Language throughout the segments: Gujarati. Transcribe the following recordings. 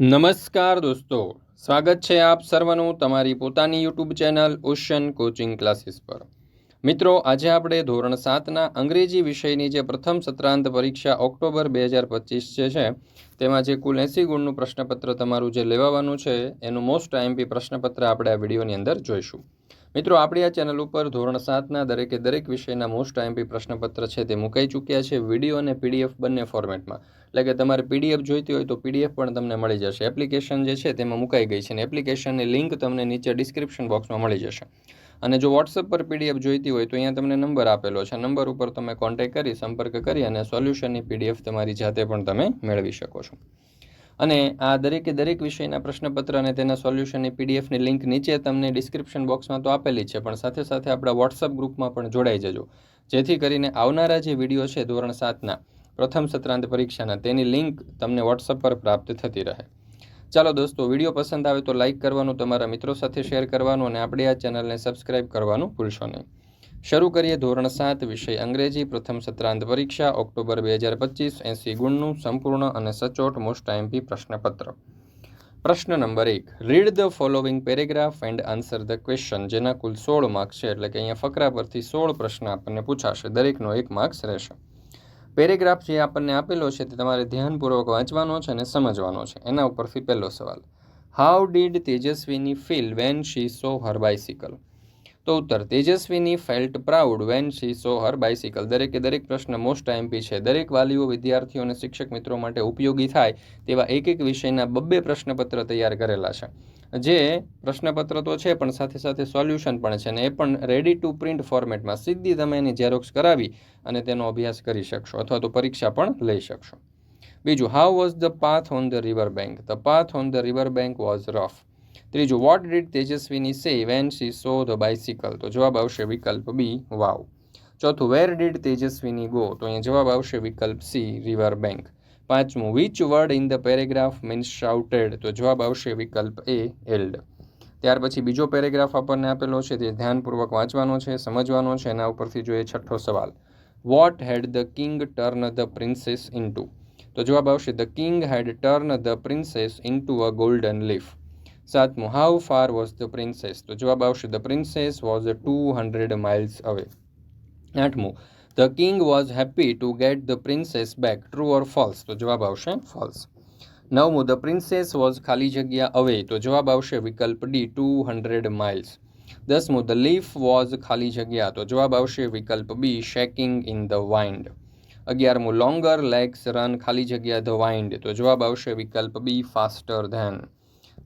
નમસ્કાર દોસ્તો, સ્વાગત છે આપ સર્વનું તમારી પોતાની YouTube channel ocean coaching classes પર। મિત્રો, આજે આપણે ધોરણ 7ના અંગ્રેજી વિષયની જે પ્રથમ સત્રાંત પરીક્ષા ઓક્ટોબર 2025 છે તેમાં જે કુલ 80 ગુણનું પ્રશ્નપત્ર તમારું જે લેવાનું છે એનું મોસ્ટ આઈએમપી પ્રશ્નપત્ર આપણે આ વિડીયોની અંદર જોઈશું। મિત્રો, આપણી આ ચેનલ ઉપર ધોરણ 7ના દરેક વિષયના મોસ્ટ આઈએમપી પ્રશ્નપત્ર છે તે મુકાઈ ચૂક્યા છે વિડીયો અને પીડીએફ બંને ફોર્મેટમાં। એટલે કે તમારે પીડીએફ જોઈતી હોય તો પીડીએફ પણ તમને મળી જશે। એપ્લિકેશન જે છે તેમાં મુકાઈ ગઈ છે અને એપ્લિકેશનની લિંક તમને નીચે ડિસ્ક્રિપ્શન બોક્સમાં મળી જશે। અને જો વોટ્સઅપ પર પીડીએફ જોઈતી હોય તો અહીંયા તમને નંબર આપેલો છે, નંબર ઉપર તમે કોન્ટેક્ટ કરી સંપર્ક કરી અને સોલ્યુશનની પીડીએફ તમારી જાતે પણ તમે મેળવી શકો છો। અને આ દરેક વિષયના પ્રશ્નપત્ર અને તેના સોલ્યુશનની પીડીએફની લિંક નીચે તમને ડિસ્ક્રિપ્શન બોક્સમાં તો આપેલી છે, પણ સાથે સાથે આપણા વોટ્સઅપ ગ્રુપમાં પણ જોડાઈ જજો, જેથી કરીને આવનારા જે વિડીયો છે ધોરણ 7ના પ્રથમ સત્રાંત પરીક્ષાના તેની લિંક તમને વોટ્સઅપ પર પ્રાપ્ત થતી રહે। ચાલો દોસ્તો, વિડીયો પસંદ આવે તો લાઇક કરવાનું, તમારા મિત્રો સાથે શેર કરવાનું અને આપણી આ ચેનલને સબસ્ક્રાઇબ કરવાનું ભૂલશો નહીં। શરૂ કરીએ ધોરણ 7 વિષય અંગ્રેજી પ્રથમ સત્રાંત પરીક્ષા ઓક્ટોબર 2025 80 ગુણનું સંપૂર્ણ અને સચોટ મોસ્ટ આઈએમપી પ્રશ્નપત્ર। પ્રશ્ન number 1, read the following paragraph and answer the question, જેના કુલ 16 માર્ક્સ છે। એટલે કે અહીંયા ફકરા પરથી 16 પ્રશ્ન આપણને પૂછાશે, દરેકનો 1 માર્ક્સ રહેશે। પેરેગ્રાફ જે આપણને આપેલો છે તે તમારે ધ્યાનપૂર્વક વાંચવાનો છે અને સમજવાનો છે। એના ઉપરથી પહેલો સવાલ, how did Tejaswini feel when she saw her bicycle? તો ઉત્તર, Tejaswini felt proud when she saw her bicycle. દરેક પ્રશ્ન મોસ્ટ આઈએમપી છે। દરેક વાલીઓ, વિદ્યાર્થીઓ અને શિક્ષક મિત્રો માટે ઉપયોગી થાય તેવા એક વિષયના 2 પ્રશ્નપત્ર તૈયાર કરેલા છે। જે પ્રશ્નપત્ર તો છે પણ સાથે સાથે સોલ્યુશન પણ છે અને એ પણ રેડી ટુ પ્રિન્ટ ફોર્મેટમાં। સીધી તમે એની ઝેરોક્સ કરાવી અને તેનો અભ્યાસ કરી શકશો અથવા તો પરીક્ષા પણ લઈ શકશો। બીજું, how was the path on the river bank? The path on the river bank was rough. ત્રીજું, what did Tejaswini say when she saw the bicycle? તો જવાબ આવશે વિકલ્પ બી, વાવ। ચોથું, વેર ડીડ તેજસ્વીની ગો? તો અહીંયા જવાબ આવશે વિકલ્પ સી, રિવર બેંક। પાંચમું, which word in the paragraph means shouted? તો જવાબ આવશે વિકલ્પ એ, એલ્ડ। ત્યાર પછી બીજો પેરેગ્રાફ આપણને આપેલો છે, તે ધ્યાનપૂર્વક વાંચવાનો છે, સમજવાનો છે। એના ઉપરથી જોઈએ છઠ્ઠો સવાલ, what had the king turn the princess into? તો જવાબ આવશે the king had turn the princess into a golden leaf. સાતમું, how far was the princess? તો જવાબ આવશે ધ પ્રિન્સેસ વોઝ 200 માઇલ્સ અવે। આઠમું, the king was happy to get the princess back, true or false? તો જવાબ આવશે ફોલ્સ। નવમું, ધ પ્રિન્સેસ વોઝ ખાલી જગ્યા અવે? તો જવાબ આવશે વિકલ્પ ડી, 200 માઇલ્સ। 10મું, ધ લીફ વોઝ ખાલી જગ્યા? તો જવાબ આવશે વિકલ્પ B, shaking in the wind. 11મું, લોંગર લેગ્સ રન ખાલી જગ્યા ધ વાઇન્ડ? તો જવાબ આવશે વિકલ્પ બી, ફાસ્ટર ધેન।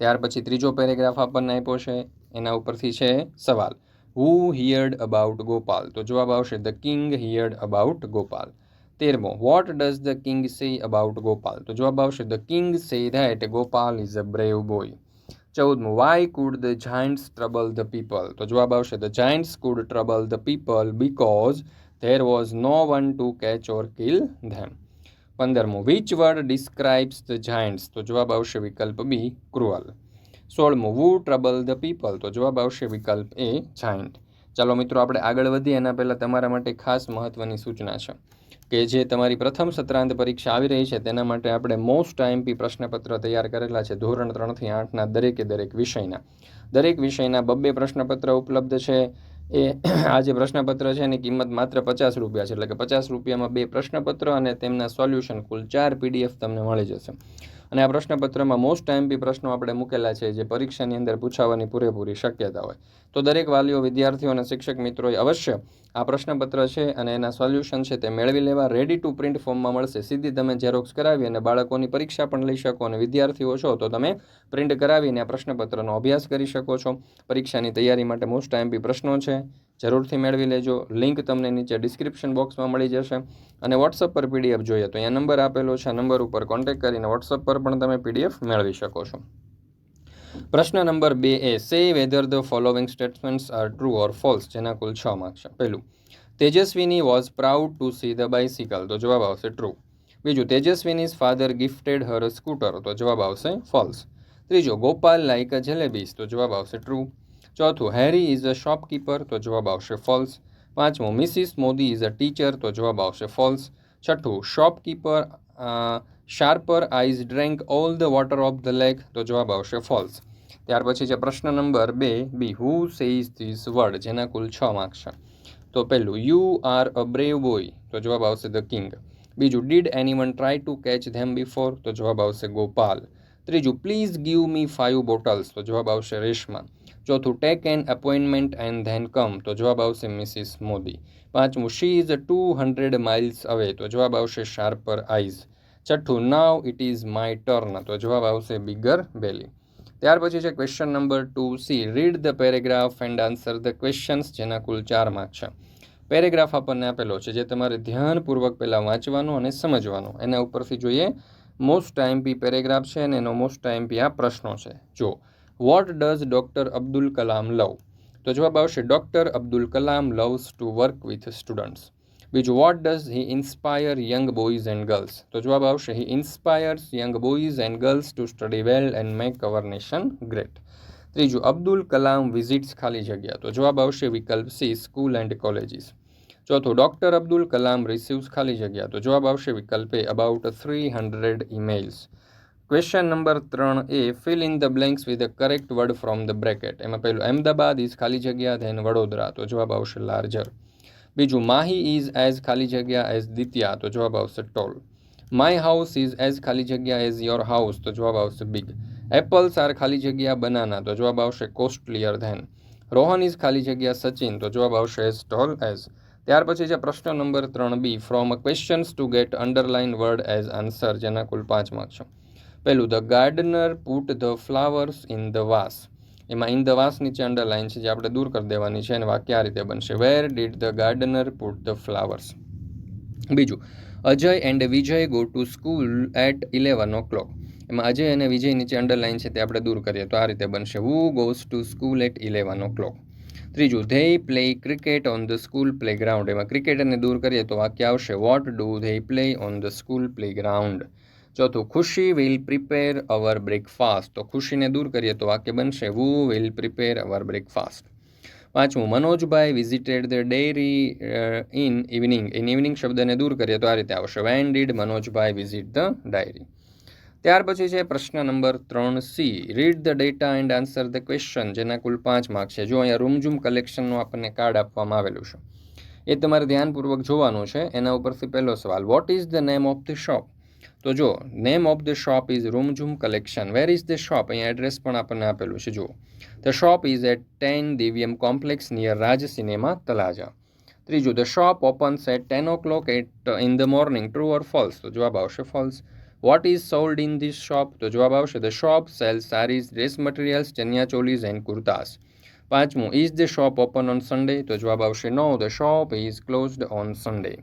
ત્યાર પછી ત્રીજો પેરેગ્રાફ આપણને આપ્યો છે, એના ઉપરથી છે સવાલ, હુ હિયર્ડ અબાઉટ ગોપાલ? તો જવાબ આવશે the king heard about Gopal. 13મો, what does the king say about Gopal? તો જવાબ આવશે the king say that Gopal is a brave boy. 14મું, why could the giants trouble the people? તો જવાબ આવશે the giants could trouble the people because there was no one to catch or kill them. 15મું, which word describes the giants? તો જવાબ આવશે વિકલ્પ બી, ક્રુઅલ। 16મું, વુ ટ્રબલ ધ પીપલ? તો જવાબ આવશે વિકલ્પ એ, જાયન્ટ। ચાલો મિત્રો, આપણે આગળ વધીએ એના પહેલાં તમારા માટે ખાસ મહત્ત્વની સૂચના છે કે જે તમારી પ્રથમ સત્રાંત પરીક્ષા આવી રહી છે તેના માટે આપણે મોસ્ટ આઈએમપી પ્રશ્નપત્ર તૈયાર કરેલા છે ધોરણ 3 થી 8ના દરેક વિષયના। દરેક વિષયના 2 પ્રશ્નપત્ર ઉપલબ્ધ છે। એ આ જે પ્રશ્નપત્ર છે એની કિંમત માત્ર 50 રૂપિયા છે। એટલે કે 50 રૂપિયામાં 2 પ્રશ્નપત્ર અને તેમના સોલ્યુશન કુલ 4 પીડીએફ તમને મળી જશે। અને આ પ્રશ્નપત્રમાં મોસ્ટ આઈએમપી પ્રશ્નો આપણે મૂકેલા છે જે પરીક્ષાની અંદર પૂછાવાની પૂરેપૂરી શક્યતા હોય। તો દરેક વાલીઓ, વિદ્યાર્થીઓ અને શિક્ષક મિત્રોએ અવશ્ય આ પ્રશ્નપત્ર છે અને એના સોલ્યુશન છે તે મેળવી લેવા। રેડી ટુ પ્રિન્ટ ફોર્મમાં મળશે, સીધી તમે ઝેરોક્સ કરાવી અને બાળકોની પરીક્ષા પણ લઈ શકો અને વિદ્યાર્થીઓ છો તો તમે પ્રિન્ટ કરાવીને આ પ્રશ્નપત્રનો અભ્યાસ કરી શકો છો। પરીક્ષાની તૈયારી માટે મોસ્ટ આઈએમપી પ્રશ્નો છે, જરૂરથી મેળવી લેજો। લિંક તમને નીચે ડિસ્ક્રિપ્શન બોક્સમાં મળી જશે। અને વોટ્સઅપ પર પીડીએફ જોઈએ તો અહીંયા નંબર આપેલો છે, આ નંબર ઉપર કોન્ટેક્ટ કરીને વોટ્સઅપ પર પણ તમે પીડીએફ મેળવી શકો છો। પ્રશ્ન નંબર 2 A say whether the following statements are true or false, જેના કુલ 6 માર્ક્સ છે। પહેલું, Tejaswini was proud to see the bicycle? તો જવાબ આવશે ટ્રુ। બીજું, Tejaswini's father gifted her scooter? તો જવાબ આવશે ફોલ્સ। ત્રીજો, ગોપાલ લાઇક અ જલેબીસ? તો જવાબ આવશે ટ્રુ। ચોથું, હેરી ઇઝ અ શોપકીપર? તો જવાબ આવશે ફોલ્સ। પાંચમું, Mrs Modi is a teacher? તો જવાબ આવશે ફોલ્સ। છઠ્ઠું, shopkeeper sharper eyes drank all the water of the lake, તો જવાબ આવશે ફોલ્સ. ત્યાર પછી છે પ્રશ્ન નંબર 2 B, who says this word, જેના કુલ 6 માર્ક્સ છે. તો પહેલું, you are a brave boy, તો જવાબ આવશે ધ કિંગ. બીજું, did anyone try to catch them before, તો જવાબ આવશે ગોપાલ. ત્રીજું, પ્લીઝ ગીવ મી 5 બોટલ્સ, તો જવાબ આવશે રેશમા. ચોથું, take an appointment and then come, તો જવાબ આવશે મિસિસ મોદી. પાંચમું, શી ઇઝ 200 માઇલ્સ અવે, તો જવાબ આવશે શાર્પર આઈઝ. છઠ્ઠું, now it is my turn, તો જવાબ આવશે બિગર બેલી. ત્યાર પછી છે question number 2C, read the paragraph and answer the questions, જેના કુલ 4 માર્ક છે. પેરેગ્રાફ આપણને આપેલો છે, જે તમારે ધ્યાનપૂર્વક પહેલાં વાંચવાનું અને સમજવાનું. એના ઉપરથી જોઈએ મોસ્ટ આઈએમપી પેરેગ્રાફ છે અને એનો મોસ્ટ આઈએમપી આ પ્રશ્નો છે. જો, what does doctor Abdul Kalam love, તો જવાબ આવશે doctor Abdul Kalam loves to work with students. બીજું, what does he inspire young boys and girls, તો જવાબ આવશે he inspires young boys and girls to study well and make our nation great. ત્રીજું, અબ્દુલ કલામ વિઝિટ્સ ખાલી જગ્યા, તો જવાબ આવશે વિકલ્પ સી, સ્કૂલ એન્ડ કોલેજીસ. ચોથું, ડૉક્ટર અબ્દુલ કલામ રિસીવ્સ ખાલી જગ્યા, તો જવાબ આવશે વિકલ્પ A, about 300 emails. Question number 3A, fill in the blanks with the correct word from the bracket. એમાં પહેલું, અહેમદાબાદ ઇઝ ખાલી જગ્યા ધેન વડોદરા, તો જવાબ આવશે લાર્જર. બીજું, માહી ઇઝ એઝ ખાલી જગ્યા એઝ દિત્યા, તો જવાબ આવશે tall. My house is as ખાલી જગ્યા એઝ યોર હાઉસ, તો જવાબ આવશે બિગ. એપલ્સ આર ખાલી જગ્યા બનાના, તો જવાબ આવશે કોસ્ટલીયર ધેન. રોહન ઇઝ ખાલી જગ્યા સચિન, તો જવાબ આવશે એઝ ટોલ એઝ. ત્યાર પછી છે પ્રશ્ન number 3B, from questions to get underline word as answer, જેના કુલ 5 માર્ક છે. પહેલું, the gardener put the flowers in the vase. એમાં ઇન ધ વાસ નીચે અંડરલાઇન છે, જે આપણે દૂર કરી દેવાની છે, અને વાક્ય આ રીતે બનશે, where did the gardener put the flowers. બીજું, Ajay and Vijay go to school at 11 o'clock. એમાં અજય અને વિજય નીચે અંડરલાઇન છે, તે આપણે દૂર કરીએ તો આ રીતે બનશે, who goes to school at 11 o'clock. ત્રીજું, they play cricket on the school playground. એમાં ક્રિકેટ અને દૂર કરીએ તો વાક્ય આવશે, what do they play on the school playground. ચોથું, Khushi will prepare our breakfast. તો ખુશીને દૂર કરીએ તો વાક્ય બનશે, who will prepare our breakfast. પાંચમું, Manojbhai visited the dairy in evening. Evening શબ્દને દૂર કરીએ તો આ રીતે આવશે, when did Manojbhai visit the diary. ત્યાર પછી છે પ્રશ્ન number 3C, read the data and answer the question, જેના કુલ 5 માર્ક છે. જો અહીંયા રૂમઝૂમ કલેક્શનનું આપણને કાર્ડ આપવામાં આવેલું છે, એ તમારે ધ્યાનપૂર્વક જોવાનું છે. એના ઉપરથી પહેલો સવાલ, what is the name of the shop. તો જો, name of the shop is Rumjhum collection. Where is the shop, અહીંયા એડ્રેસ પણ આપણને આપેલું છે. જુઓ, the shop is at 10 Divyam complex near Raj cinema Talaja. ત્રીજું, the shop opens at 10 o'clock in the morning, true or false, તો જવાબ આવશે false. What is sold in this shop, તો જવાબ આવશે, the shop cells saris, dress materials, chaniya cholis and kurtas. પાંચમું, is the shop open on Sunday, તો જવાબ આવશે no, the shop is closed on Sunday.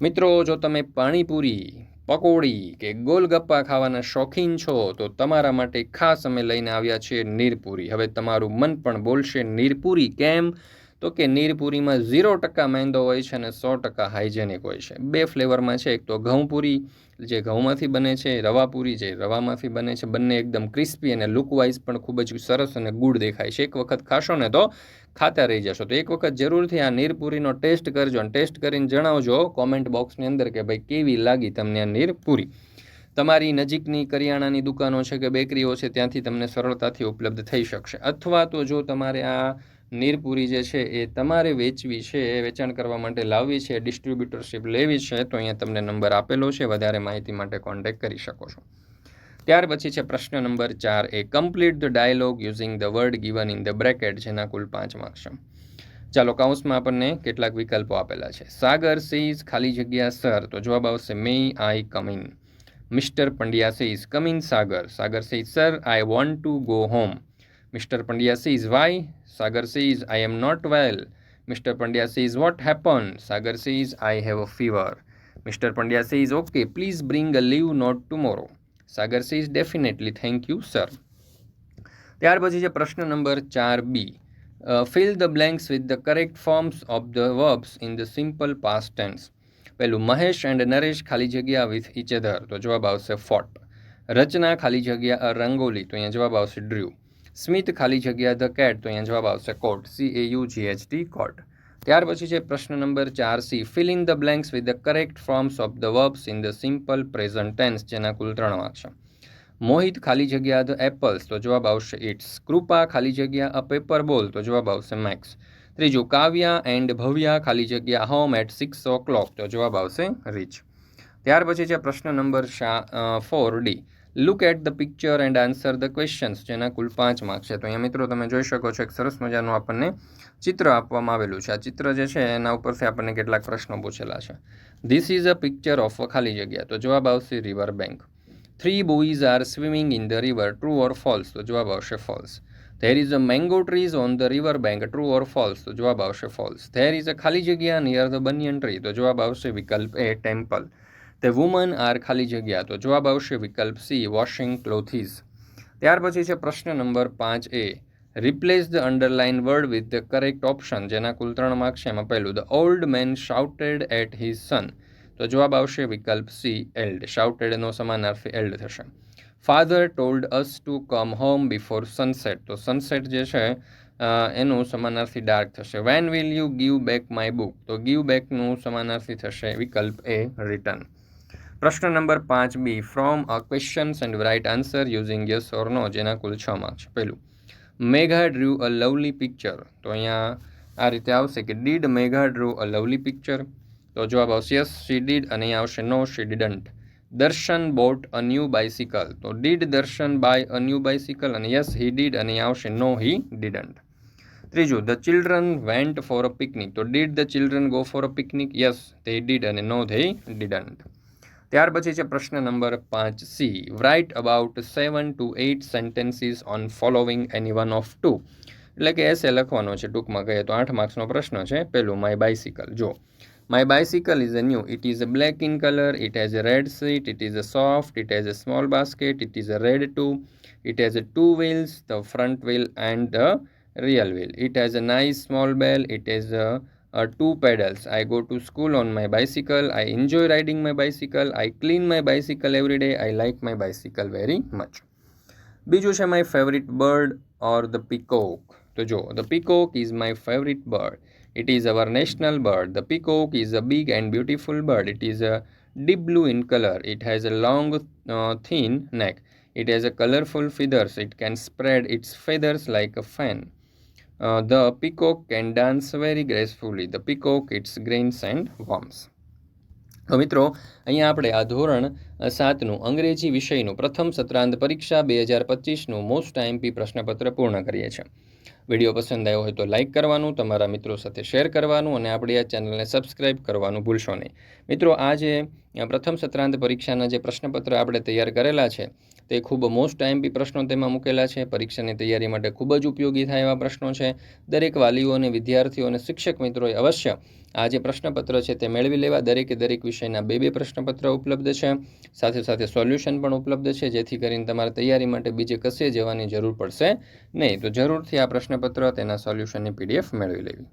મિત્રો, જો તમે પાણીપુરી, પકોડી કે ગોલગપ્પા ખાવાના શોખીન છો, તો તમારા માટે ખાસ અમે લઈને આવ્યા છીએ નીરપુરી. હવે તમારું મન પણ બોલશે નીરપુરી કેમ, તો કે નીરપુરીમાં 0% મેંદો હોય છે અને 100% હાઇજેનિક હોય છે. 2 ફ્લેવરમાં છે, એક તો ઘઉંપુરી જે ઘઉંમાંથી બને છે, રવાપુરી જે રવામાંથી બને છે. બંને એકદમ ક્રિસ્પી અને લુકવાઇઝ પણ ખૂબ જ સરસ અને ગુડ દેખાય છે. એક વખત ખાશો ને તો ખાતા રહી જશો. તો એક વખત જરૂરથી આ નીરપુરીનો ટેસ્ટ કરજો અને ટેસ્ટ કરીને જણાવજો કોમેન્ટ બોક્સની અંદર કે ભાઈ કેવી લાગી તમને આ નીરપુરી. તમારી નજીકની કરિયાણાની દુકાનો છે કે બેકરીઓ છે, ત્યાંથી તમને સરળતાથી ઉપલબ્ધ થઈ શકશે. અથવા તો જો તમારે આ નીરપુરી જે છે એ તમારે વેચવી છે, વેચાણ કરવા માટે લાવવી છે, ડિસ્ટ્રીબ્યુટરશીપ લેવી છે, તો અહીંયા તમને નંબર આપેલો છે, વધારે માહિતી માટે કોન્ટેક્ટ કરી શકો છો. ત્યાર પછી છે પ્રશ્ન number 4A, complete the dialogue using the word given in the bracket, જેના કુલ 5 માર્ક્સ છે. ચાલો, કાઉન્સમાં આપણને કેટલાક વિકલ્પો આપેલા છે. સાગર સેઝ ખાલી જગ્યા સર, તો જવાબ આવશે may I come in. Mister Pandya says come in Sagar. Sagar says sir I want to go home. Mister Pandya says why. Sagar says I am not well. Mr. Pandya says, what happened? Sagar says, I have a fever. Mr. Pandya says, okay, please bring a leave note tomorrow. Sagar says, definitely, thank you, sir. ત્યાર પછી છે પ્રશ્ન number 4B, fill the blanks with the correct forms of the verbs in the simple past tense. પહેલું, મહેશ એન્ડ નરેશ ખાલી જગ્યા with each other, તો જવાબ આવશે fought. રચના ખાલી જગ્યા a રંગોલી, તો અહીંયા જવાબ આવશે drew. સ્મિત ખાલી જગ્યા ધ કેટ, તો અહીંયા જવાબ આવશે caught, CAUGHT caught. ત્યાર પછી છે પ્રશ્ન નંબર 4C, fill in the blanks with the correct forms of the verbs in the simple present tense, જેના કુલ 3 માર્ક છે. મોહિત ખાલી જગ્યા ધ એપલ્સ, તો જવાબ આવશે ઇટ્સ. કૃપા ખાલી જગ્યા અ પેપર બોલ, તો જવાબ આવશે મેક્સ. ત્રીજું, કાવ્યા એન્ડ ભવ્યા ખાલી જગ્યા હોમ એટ 6 o'clock, તો જવાબ આવશે રીચ. ત્યાર પછી છે પ્રશ્ન નંબર 4D, look at the picture and answer the questions, જેના કુલ 5 માર્ક છે. તો અહીંયા મિત્રો તમે જોઈ શકો છો એક સરસ મજાનું આપણને ચિત્ર આપવામાં આવેલું છે. આ ચિત્ર જે છે એના ઉપરથી આપણને કેટલાક પ્રશ્નો પૂછેલા છે. This is a picture of a ખાલી જગ્યા, તો જવાબ આવશે river bank. 3 boys are swimming in the river, true or false, તો જવાબ આવશે false. There is a mango trees on the river bank, true or false, તો જવાબ આવશે false. There is a ખાલી જગ્યા near the banyan tree, તો જવાબ આવશે વિકલ્પ A temple. The women are ખાલી જગ્યા, તો જવાબ આવશે વિકલ્પ C washing clothes. ત્યાર પછી છે પ્રશ્ન નંબર 5A, replace the underline word with the correct option, જેના કુલ 3 માર્ક છે. એમાં પહેલું, the old man shouted at his son, તો જવાબ આવશે વિકલ્પ C એલ્ડ. શાઉટેડનો સમાનાર્થી એલ્ડ થશે. Father told us to come home before sunset, તો સનસેટ જે છે એનું સમાનાર્થી ડાર્ક થશે. When will you give back my book, તો ગીવ બેકનું સમાનાર્થી થશે વિકલ્પ A રિટર્ન. પ્રશ્ન number 5B, from a questions and write answer using yes or no, જેના કુલ 6 માર્ક છે. પહેલું, Megha drew a lovely picture, તો અહીંયા આ રીતે આવશે કે did Megha drew a lovely picture, તો જવાબ આવશે યસ શી ડીડ, અને અહીંયા આવશે no she didn't. Darshan bought a new bicycle, તો did Darshan buy a new bicycle, અને યસ હી ડીડ, અને અહીંયા આવશે નો હી ડિડન્ટ. ત્રીજું, the children went for a picnic, તો did the children go for a picnic, yes they did, અને નો ધે ડિડન્ટ. ત્યાર પછી છે પ્રશ્ન number 5C, write about 7 to 8 sentences on following any one of 2, એટલે કે એસે લખવાનો છે ટૂંકમાં કહીએ તો. 8 માર્ક્સનો પ્રશ્ન છે. પહેલું, માય બાઇસિકલ. જો, my bicycle is a new, it is a black in colour, it has a red seat, it is a soft, it has a small basket, it is a red too, it has a 2 wheels, the front wheel and the real wheel, it has a nice small bell, it has 2 pedals, I go to school on my bicycle, I enjoy riding my bicycle, I clean my bicycle every day, I like my bicycle very much. બીજું છે my favorite bird or the peacock, તો જો, the peacock is my favorite bird, it is our national bird, the peacock is a big and beautiful bird, it is a deep blue in color, it has a long thin neck, it has a colorful feathers, it can spread its feathers like a fan. The peacock can dance very gracefully. The peacock eats grains and worms. તો મિત્રો, અહીંયા આપણે આ ધોરણ 7નું અંગ્રેજી વિષયનું પ્રથમ સત્રાંત પરીક્ષા 2025નું મોસ્ટ આઈએમપી પ્રશ્નપત્ર પૂર્ણ કરીએ છીએ. વિડીયો પસંદ આવ્યો હોય તો લાઇક કરવાનું, તમારા મિત્રો સાથે શેર કરવાનું, અને આપણી આ ચેનલને સબસ્ક્રાઈબ કરવાનું ભૂલશો નહીં. મિત્રો, આ જે પ્રથમ સત્રાંત પરીક્ષાના જે પ્રશ્નપત્ર આપણે તૈયાર કરેલા છે તે ખૂબ મોસ્ટ આઈએમપી પ્રશ્નો તેમાં મૂકેલા છે. પરીક્ષાની તૈયારી માટે ખૂબ જ ઉપયોગી થાય એવા પ્રશ્નો છે. દરેક વાલીઓ અને વિદ્યાર્થીઓ અને શિક્ષક મિત્રોએ અવશ્ય આ જે પ્રશ્નપત્ર છે તે મેળવી લેવા. દરેકે દરેક વિષયના 2 પ્રશ્નપત્ર ઉપલબ્ધ છે, સાથે સાથે સોલ્યુશન પણ ઉપલબ્ધ છે, જેથી કરીને તમારે તૈયારી માટે બીજે કશે જવાની જરૂર પડશે નહીં. તો જરૂરથી આ પ્રશ્નપત્ર, તેના સોલ્યુશનની PDF મેળવી લેવી.